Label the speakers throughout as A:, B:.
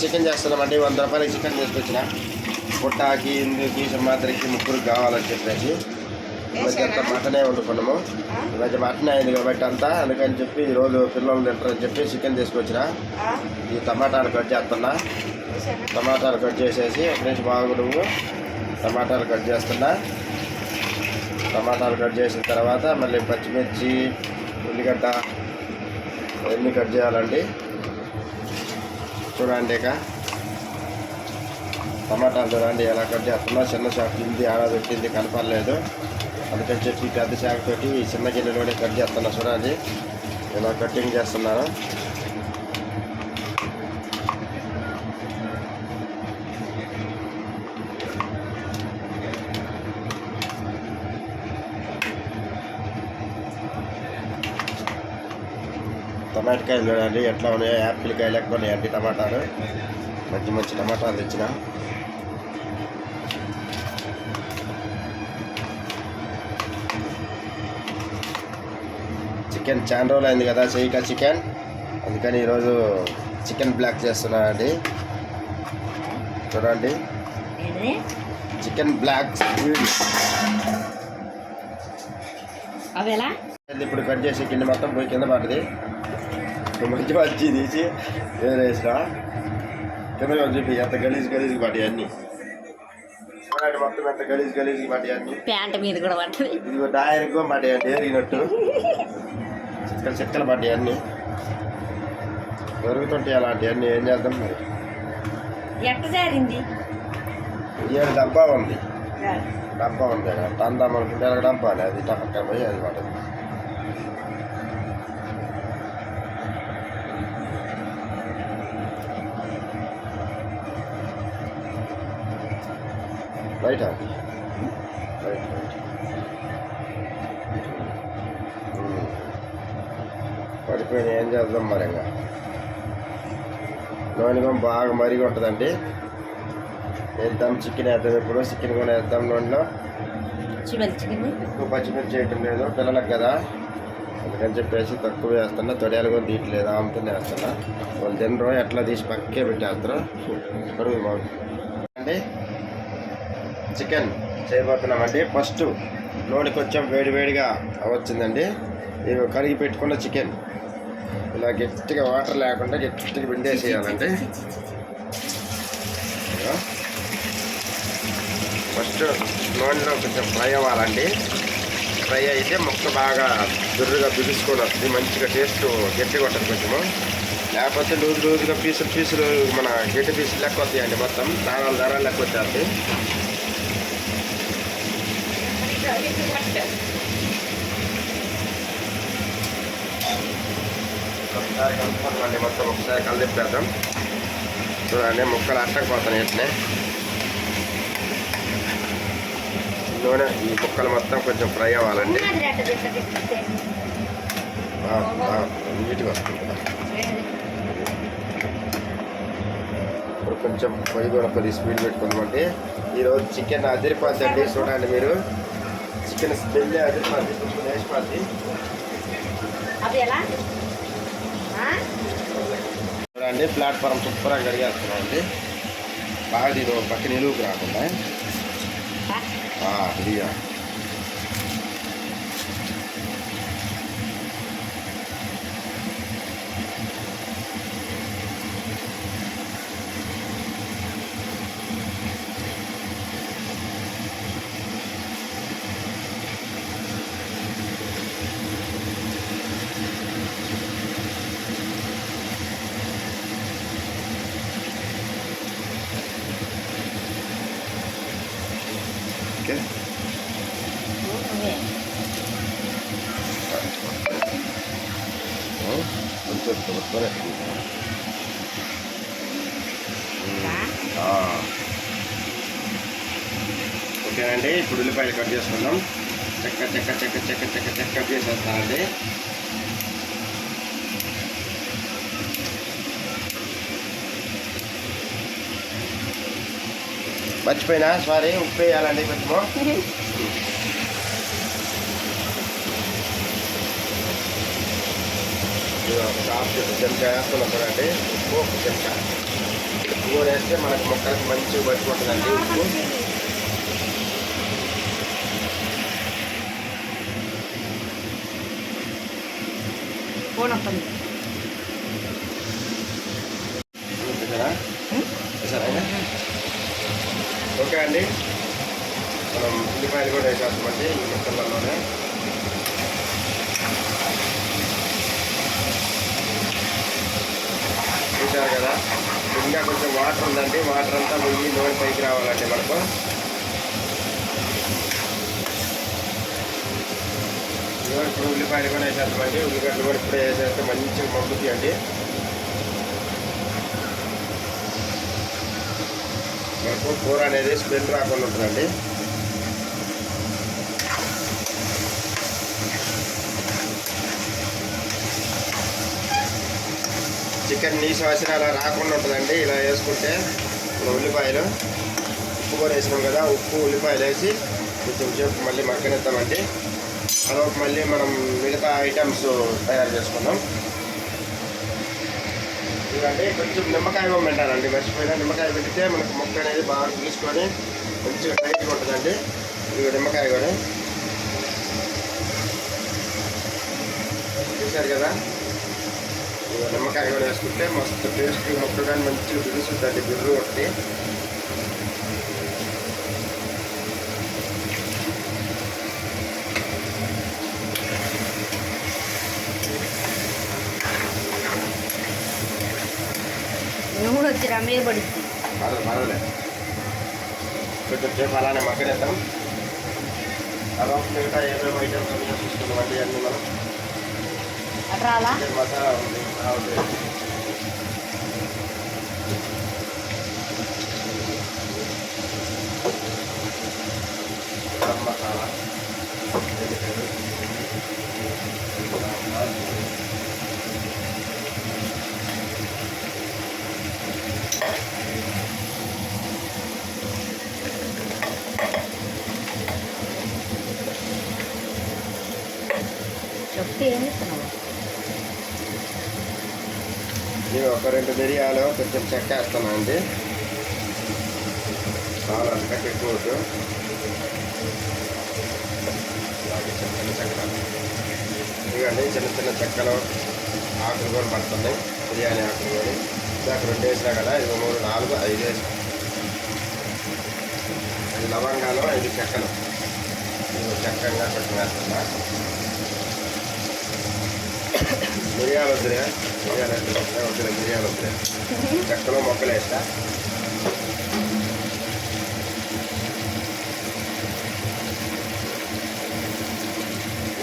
A: Chicken చేస్తున్నామండి. 100 రూపాయలకి chicken తీసుకొచ్చిన. పుట్టాకి ఇందుకి సింహాద్రికి ముగ్గురు కావాలని చెప్పేసి మధ్యంతా మటనే వండుకున్నాము. మధ్య మటన్ అయింది కాబట్టి అంతా, అందుకని చెప్పి ఈరోజు పిల్లలు తింటారని చెప్పి చికెన్ తీసుకొచ్చిన. ఈ టమాటాలు కట్ చేస్తున్నా. టమాటాలు కట్ చేసేసి ఒక నుంచి బాగుడువు టమాటాలు కట్ చేస్తున్నా. టమాటాలు కట్ చేసిన తర్వాత మళ్ళీ పచ్చిమిర్చి, ఉల్లిగడ్డ అవన్నీ కట్ చేయాలండి. చూడండి, ఇక టమాటాలు చూడండి ఎలా కట్ చేస్తున్నా. చిన్న షాప్ కింది ఆడ పెట్టింది కనపడలేదు, అందుకని చెప్పి పెద్ద శాఖ తోటి చిన్న గిన్నెలోనే కట్ చేస్తున్నా. చూడండి ఇలా కటింగ్ చేస్తున్నాను. టమాటకాయలు చూడండి ఎట్లా ఉన్నాయో, యాపిల్ కాయలు ఎక్కువ ఉన్నాయండి. టమాటాలు మంచి మంచి టమాటాలు తెచ్చిన. చికెన్ చాలా రోజులు అయింది కదా చేయక చికెన్, అందుకని ఈరోజు చికెన్ బ్లాక్ చేస్తున్నానండి. చూడండి చికెన్ బ్లాక్. ఇప్పుడు కట్ చేసి కింద మొత్తం పోయి కింద పడుతుంది. మంచి మంచి తీసి వేరేసిన కింద చెప్పి ఎంత గలీజ్ పట్టి అన్నీ. చూడండి మొత్తం ఎంత గలీజ్ పట్టి అన్నీ.
B: ప్యాంట్ మీద కూడా పడుతుంది.
A: ఇది డైరెక్ట్గా పట్టి అండి ఏరిగినట్టు చెక్కలు పడ్డాయి అన్నీ. దొరుకుతుంటాయి అలాంటివన్నీ. ఏం చేద్దాం మరి.
B: ఎట్లా జారింది?
A: ఏడు డబ్బా ఉంది అందాం అనుకుంటే ఎలా డబ్బా అని అది టపక్క పోయి అది పడదు. రైట్ పడిపోయిన ఏం చేద్దాం మరి. ఇంకా నూనె బాగా మరిగి ఉంటుందండి. వేద్దాం చికెన్ వేద్దాం. ఇప్పుడు చికెన్ కూడా వేద్దాం నూనెలో. ఎక్కువ పచ్చిమిర్చి చేయటం లేదు పిల్లలకు కదా, అందుకని చెప్పేసి తక్కువ వేస్తున్నా. తొడియాలు కూడా తీయట్లేదు, ఆమెతోనే వేస్తున్నా. వాళ్ళు తినరు, ఎట్లా తీసి పక్కే పెట్టేస్తారు. ఇప్పుడు బాగుంది. చికెన్ చేయబోతున్నామండి. ఫస్ట్ నూనె కొంచెం వేడిగా వచ్చిందండి. ఇవి కడిగి పెట్టుకున్న చికెన్ ఇలా గట్టిగా వాటర్ లేకుండా గట్టిగా పిండేసేయాలండి. ఫస్ట్ నూనెలో కొంచెం ఫ్రై అవ్వాలండి. ఫ్రై అయితే ముక్క బాగా దుర్రుగా బిగుసుకొని వస్తుంది. మంచిగా టేస్ట్ గట్టిగా ఉంటుంది కొంచెము. లేకపోతే లూజుగా పీసులు మన గట్టి పీసులు లెక్క వస్తాయండి. మొత్తం దారాలు లెక్క వచ్చేస్తాయి. ఒకసారి కలుపుకోవాలండి. మొత్తం ఒకసారి కలిపేద్దాం. చూడండి ముక్కలు అట్టకపోతాయి. ఇట్లనే నూనె ఈ ముక్కలు మొత్తం కొంచెం ఫ్రై అవ్వాలండి. నీట్గా వస్తుంది కదా. ఇప్పుడు కొంచెం పొయ్యి కూడా కొద్దిగా స్పీడ్ పెట్టుకుందామండి. ఈరోజు చికెన్ అదిరిపోద్దండి. చూడండి మీరు, చికెన్ స్మెల్ అదిరిపోద్ది, కొంచెం వేసిపోద్ది. చూడండి ప్లాట్ఫారం సూపర్గా కడిగేస్తున్నాం అండి. బాగా దీని పక్కన నిలువుకు రాకుండా ఇదిగా ఓకేనండి. ఇప్పుడు ఉల్లిపాయలు కట్ చేసుకుందాం. చెక్క చేసేస్తానండి. మర్చిపోయినా సారీ, ఉప్పు వేయాలండి కొంచెము. ఒక హాఫ్ చెంచా వేస్తున్నాం చూడండి ఉప్పు, ఒక చెంచా. వేస్తే మనకు ముక్కలకు మంచిగా పట్టుకుంటుందండి ఉప్పు. కదా సరేనా? ఓకే అండి, మనం ఉల్లిపాయలు కూడా వేసేస్తామండి ఈ ముక్కలలోనే. చూసారు కదా, ఇంకా కొంచెం వాటర్ ఉందండి, వాటర్ అంతా ముయ్యి నూనె పైకి రావాలండి మనకు. ఇప్పుడు ఉల్లిపాయలు కూడా వేసేస్తామండి. ఉల్లిగడ్డలు కూడా ఇప్పుడే వేసేస్తే మంచిగా మగ్గుతాయి అండి. మనకు కూర అనేది స్మెల్ రాకుండా ఉంటుందండి. చికెన్ నీసు వాసన అలా రాకుండా ఉంటుందండి ఇలా వేసుకుంటే. ఉల్లిపాయలు ఉప్పు కూడా వేసినాం కదా, ఉప్పు ఉల్లిపాయలు వేసి కొంచెం సేపు మళ్ళీ మగ్గనిద్దామండి. అదొక మళ్ళీ మనం మిగతా ఐటమ్స్ తయారు చేసుకుందాం. ఇదంటే కొంచెం నిమ్మకాయ పెట్టాలండి, మర్చిపోయినా నిమ్మకాయ పెడితే మనకు ముక్క అనేది బాగా తీసుకొని మంచిగా టైట్గా ఉంటుందండి. ఇది నిమ్మకాయ కూడా చూసారు కదా, నిమ్మకాయ కూడా వేసుకుంటే మస్తు టేస్ట్ ముక్క కానీ మంచిగా బిగుసుంటుంది, బిర్రు ఒకటి.
B: నూనె వచ్చి మీద పడుద్ది.
A: పర్వాలేదు, కొంచెం సేపు అలానే మగ్గనేద్దాం. అలా మిగతా ఏమేమి ఐటమ్స్ అన్నీ చూసుకుందామండి. అన్నీ మనం
B: అట్రాలా
A: మసాలా ఉంది, గరం మసాలా,
B: చెప్తే ఏం ఇస్తున్నావు?
A: నేను ఒక 2 మిరియాలు కొంచెం చెక్క వేస్తాను అండి. చాలా అంతకంటే ఎక్కువ ఇదిగండి చిన్న చిన్న చెక్కలు ఆకులు కూడా పడుతున్నాయి, బిర్యానీ ఆకులు కూడా. ఇందాక 2 వేసినా కదా, ఇది 3, 4, 5 వేసి 5 లవంగాలు 5 చెక్కలు చక్కగా కొంచెం వేస్తున్నా. మిరియాలు వద్దులే, మిరియాలు వద్దులే, చెక్కలు మొక్కలు వేస్తా.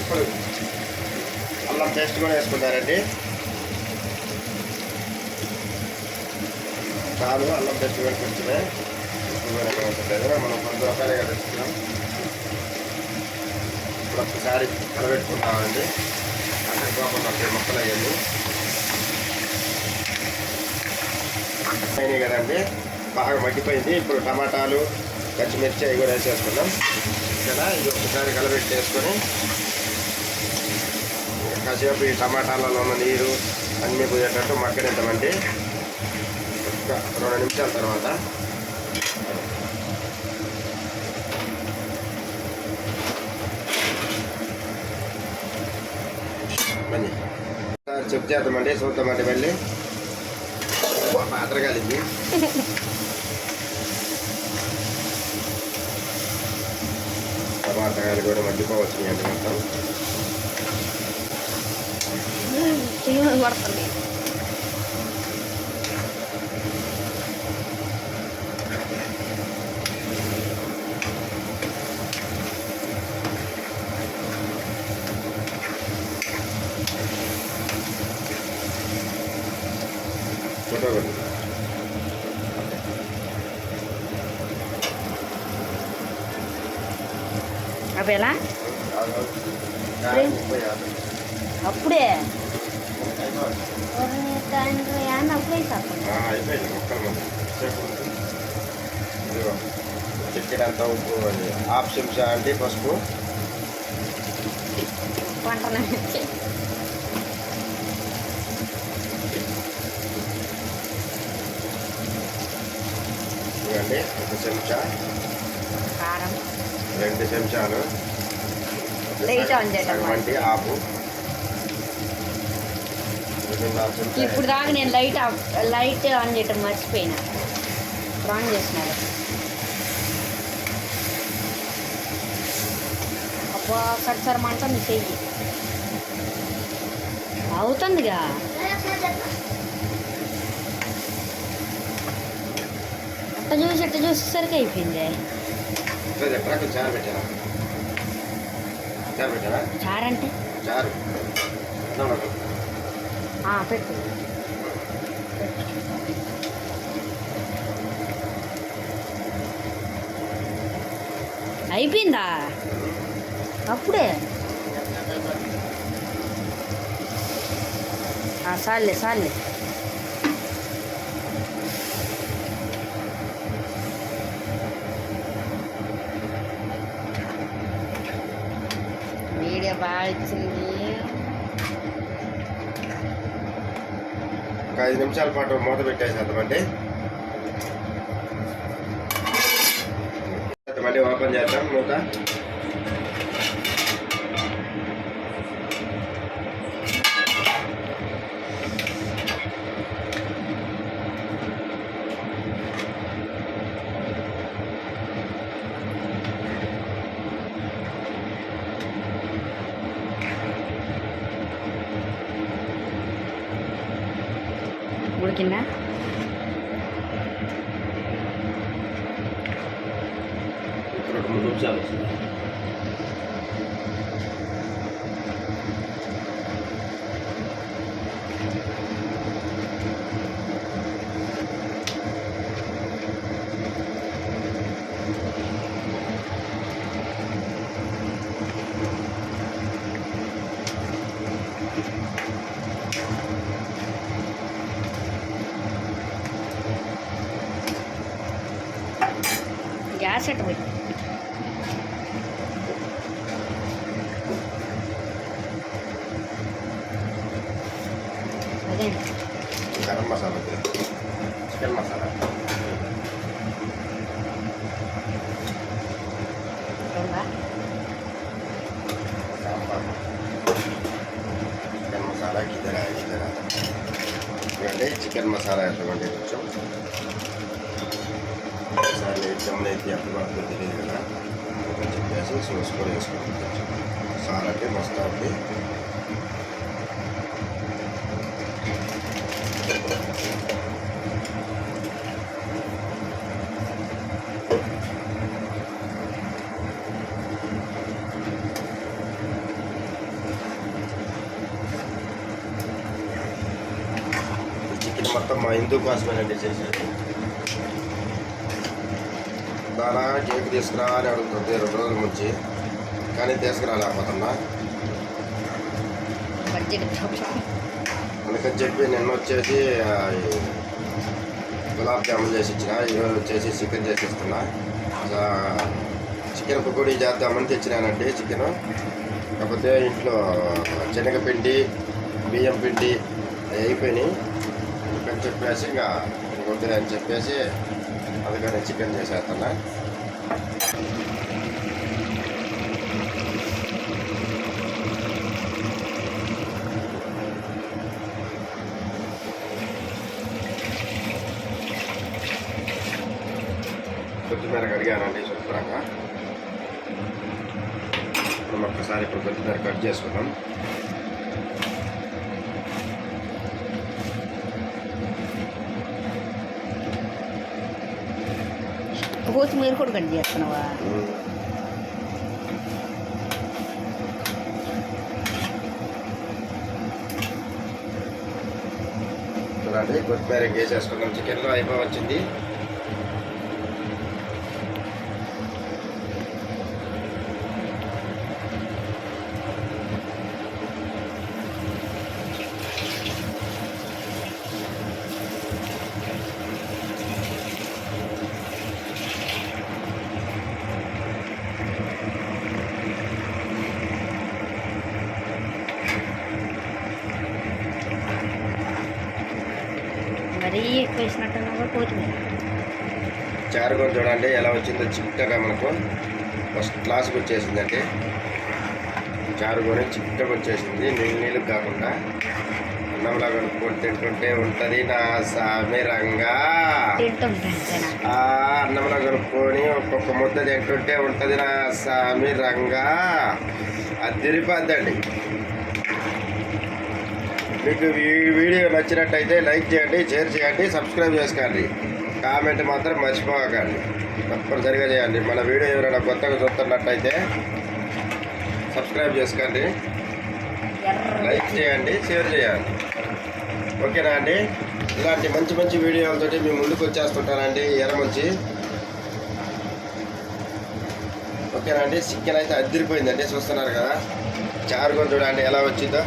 A: ఇప్పుడు అల్లం పేస్ట్ కూడా వేసుకుంటారండి. చాలు, అల్లం పేస్ట్ కూడా కొంచెమే, ఉంటుంది. మనం 100 రూపాయలు కదా తెచ్చుకున్నాం. ఇప్పుడు ఒకసారి కలబెట్టుకుంటామండి. అక్కడ కాకుండా మొక్కలు అయ్యండి అయినాయి కదండి, బాగా మగ్గిపోయింది. ఇప్పుడు టమాటాలు పచ్చిమిర్చి అవి కూడా వేసేసుకుందాం కదా. ఇది ఒకసారి కలబెట్టేసుకొని కాసేపు ఈ టమాటాలలో ఉన్న నీరు అన్నీ పోయేటట్టు మగ్గనిద్దామండి. ఒక 2 నిమిషాల తర్వాత మళ్ళీ చెక్ చేద్దామండి, చూద్దామండి. మళ్ళీ పాత్ర కాలింది. టమాటాలు కూడా మగ్గిపోవచ్చు అండి మొత్తం.
B: పడుతుంది. అవేలా అప్పుడే
A: అయిపోయింది మొక్కలు చికెన్ అంతా ఉప్పు అండి, 1/2 చెంచా అండి పసుపు, వేసానండి, 1 చెంచా,
B: కారం
A: 2 చెంచాలు,
B: లైట్ ఆన్ చేయటం.
A: సగం వంటి ఆపు, 2.5 చెంచా.
B: ఇప్పుడు దాకా నేను లైట్ ఆన్ చేయటం మర్చిపోయినా. ఇప్పుడు ఆన్ చేసినారు. అబ్బా సరిసరి మంట నీ చెయ్యి అవుతుందిగా. అట్ట చూసేసరికి అయిపోయింది.
A: ఎక్కడ చారు పెట్టారా? చారు పెట్టారా?
B: చారు అంటే
A: చారు
B: పెట్టు. అయిపోయిందా అప్పుడే? చాలే చాలే. వీడియో బాగా ఇచ్చింది.
A: ఒక 5 నిమిషాల పాటు మూత పెట్టేసేద్దామండి. మళ్ళీ ఓపెన్ చేద్దాం మూత.
B: ఉడికిందా?
A: ఇప్పుడు 3 నిమిషాలు వచ్చింది.
B: గ్యాస్ ఎట్ట పోయి అదే
A: గరం మసాలా, చికెన్ మసాలా, సాంబార్, చికెన్ మసాలా గిద్దరా ఎందుకంటే చికెన్ మసాలా వేస్తామండి. కొంచెం ఒకసారి జమ్మునైతే అప్పుడు అప్పుడు తెలియదు కదా అని చెప్పేసి చూసుకొని వేసుకోండి. కొంచెం మసాలా అంటే మస్తు ఉంది. చికెన్ మొత్తం మా హిందూ కోసమేనండి చేసేది. దానా కేక్ తీసుకురా అని అడుగుతుంది 2 రోజుల నుంచి, కానీ తీసుకురాలేకపోతున్నా. అందుకని చెప్పి నిన్న వచ్చేసి గులాబ్ జామున్ చేసి ఇచ్చిన, ఈరోజు వచ్చేసి చికెన్ చేసి ఇస్తున్నా. చికెన్ పకోడీ చేద్దామని తెచ్చినానండి చికెన్. కాకపోతే ఇంట్లో శనగపిండి, బియ్యం పిండి అయిపోయినాయి అని చెప్పేసి ఇంకా వద్దులే అని చెప్పేసి అందుకని చికెన్ చేసేస్తున్నా. కొత్తిమీర కడిగానండి శుభ్రంగా. మనం ఒక్కసారి ఇప్పుడు కొత్తిమీర కట్ చేసుకున్నాం.
B: కొత్తిమీర కూడా కట్ చేస్తున్నావా?
A: చూడండి కొత్తిమీర వేసేసుకున్నాం. చికెన్లో అయిపోయి వచ్చింది.
B: మరీ ఎక్కువ వేసినట్టున్నావా కొత్తిమీర?
A: చారుగోని చూడండి ఎలా వచ్చిందో చిక్కగా మనకు ఫస్ట్ క్లాస్కి వచ్చేసిందండి. చారుగోని చిక్కగా వచ్చేసింది, నీళ్ళు కాకుండా. అన్నంలా కలుపుకొని తింటుంటే ఉంటుంది నా సామిరంగా. అన్నంలో కలుపుకొని ఒక్కొక్క ముద్ద తింటుంటే ఉంటుంది నా సామిరంగా. అది తిరిగిపోద్దండి. మీకు ఈ వీడియో నచ్చినట్టయితే లైక్ చేయండి, షేర్ చేయండి, సబ్స్క్రైబ్ చేసుకోండి. కామెంట్ మాత్రం మర్చిపోకండి, తప్పనిసరిగా చేయండి. మన వీడియో ఎవరైనా కొత్తగా చూస్తున్నట్టయితే సబ్స్క్రైబ్ చేసుకోండి, లైక్ చేయండి, షేర్ చేయండి. ఓకేనా అండి? ఇలాంటి మంచి మంచి వీడియోలతోటి మేము ముందుకు వచ్చేస్తుంటానండి. ఎర్రమంచి ఓకేనా అండి? చికెన్ అయితే అదిరిపోయిందండి, చూస్తున్నారు కదా. చారుగోని చూడండి ఎలా వచ్చిందో,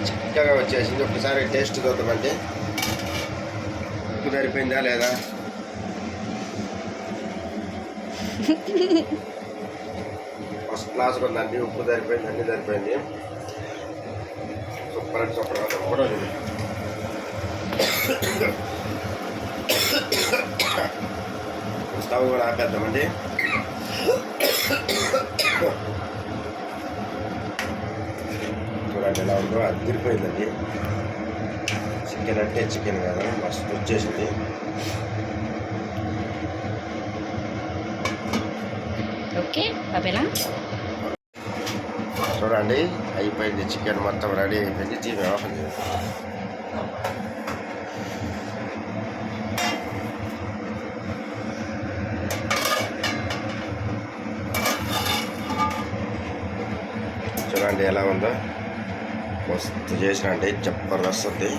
A: చిక్కగా వచ్చేసింది. ఒకసారి టేస్ట్ చూద్దామండి, ఉప్పు సరిపోయిందా లేదా. ఫస్ట్ క్లాస్ ఉందండి, ఉప్పు సరిపోయింది, అన్నీ సరిపోయింది. సూపర్ అంటే సూపర్ కూడా ఉంది. స్టవ్ కూడా ఆపేద్దామండి. చూడండి ఎలా ఉందో, అదిరిపోయిందండి. చికెన్ అంటే చికెన్ కాదు, మస్తు వచ్చేసింది.
B: ఓకే బాబేలా
A: చూడండి అయిపోయింది, చికెన్ మొత్తం రెడీ అయిపోయింది. టీవీ ఆఫ్ చేయండి. చూడండి ఎలా ఉందో, మస్తు చేసినండి, జబర్దస్త్ ఉంది.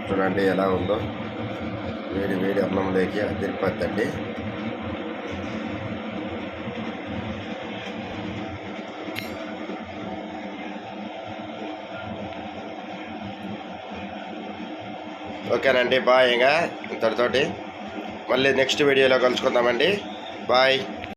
A: చూడండి ఎలా ఉందో, వేడి వేడి అన్నంలోకి అదిరిపోద్దండి. ఓకేనండి, బాయ్. ఇంకా ఇంతటితోటి మళ్ళీ నెక్స్ట్ వీడియోలో కలుసుకుందామండి. బాయ్.